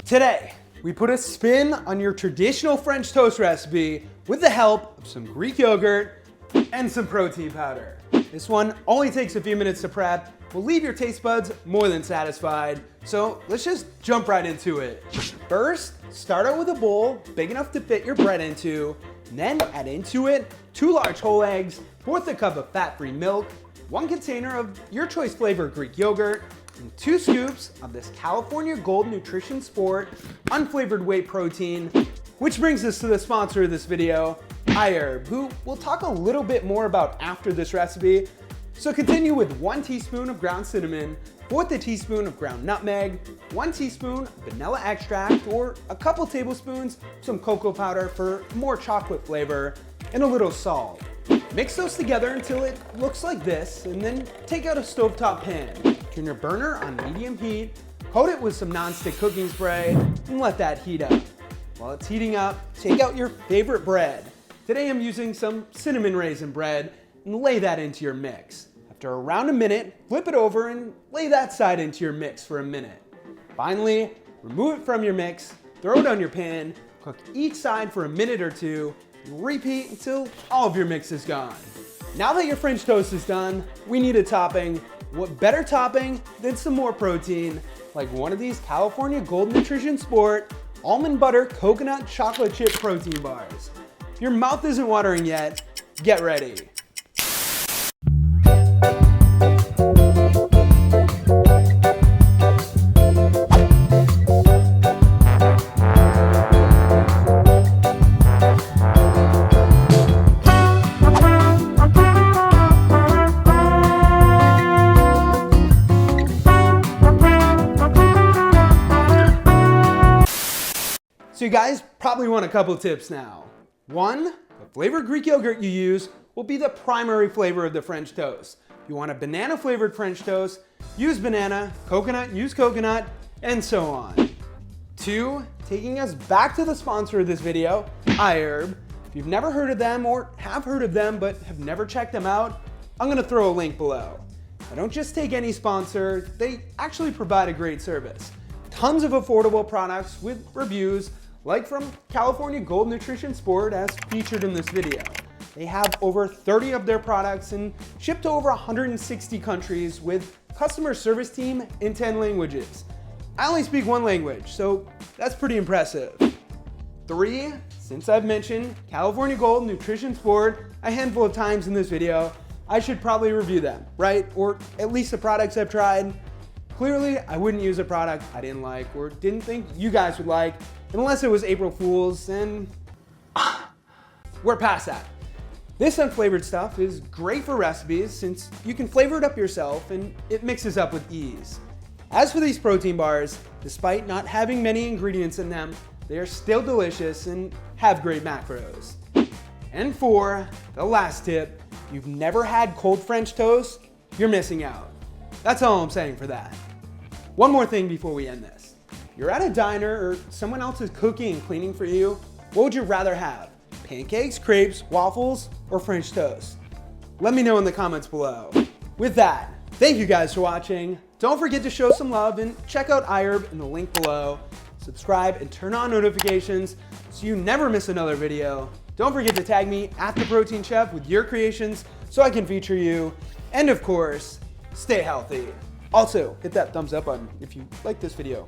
Today, we put a spin on your traditional French toast recipe with the help of some Greek yogurt and some protein powder. This one only takes a few minutes to prep, will leave your taste buds more than satisfied, so let's just jump right into it. First, start out with a bowl big enough to fit your bread into, and then add into it 2 large whole eggs, 1/4 cup of fat-free milk, 1 container of your choice flavor Greek yogurt, and 2 scoops of this California Gold Nutrition Sport unflavored whey protein. Which brings us to the sponsor of this video, iHerb, who we'll talk a little bit more about after this recipe. So continue with 1 teaspoon of ground cinnamon, 1/4 teaspoon of ground nutmeg, 1 teaspoon vanilla extract, or a couple tablespoons some cocoa powder for more chocolate flavor, and a little salt. Mix those together until it looks like this, and then take out a stovetop pan. Turn your burner on medium heat, coat it with some non-stick cooking spray, and let that heat up. While it's heating up, take out your favorite bread. Today I'm using some cinnamon raisin bread, and lay that into your mix. After around a minute, flip it over and lay that side into your mix for a minute. Finally, remove it from your mix, throw it on your pan, cook each side for a minute or two, and repeat until all of your mix is gone. Now that your French toast is done, we need a topping. What better topping than some more protein, like one of these California Gold Nutrition Sport almond butter coconut chocolate chip protein bars. If your mouth isn't watering yet, get ready. So you guys probably want a couple tips now. 1, the flavored Greek yogurt you use will be the primary flavor of the French toast. If you want a banana flavored French toast, use banana, coconut, use coconut, and so on. 2, taking us back to the sponsor of this video, iHerb. If you've never heard of them or have heard of them but have never checked them out, I'm gonna throw a link below. I don't just take any sponsor, they actually provide a great service. Tons of affordable products with reviews, like from California Gold Nutrition Sport as featured in this video. They have over 30 of their products and ship to over 160 countries with customer service team in 10 languages. I only speak 1 language, so that's pretty impressive. 3, since I've mentioned California Gold Nutrition Sport a handful of times in this video, I should probably review them, right? Or at least the products I've tried. Clearly, I wouldn't use a product I didn't like or didn't think you guys would like, unless it was April Fool's, and we're past that. This unflavored stuff is great for recipes since you can flavor it up yourself and it mixes up with ease. As for these protein bars, despite not having many ingredients in them, they are still delicious and have great macros. And 4, the last tip, if you've never had cold French toast, you're missing out. That's all I'm saying for that. One more thing before we end this. You're at a diner or someone else is cooking and cleaning for you, what would you rather have? Pancakes, crepes, waffles, or French toast? Let me know in the comments below. With that, thank you guys for watching. Don't forget to show some love and check out iHerb in the link below. Subscribe and turn on notifications so you never miss another video. Don't forget to tag me at The Protein Chef with your creations so I can feature you. And of course, stay healthy. Also, hit that thumbs up button if you like this video.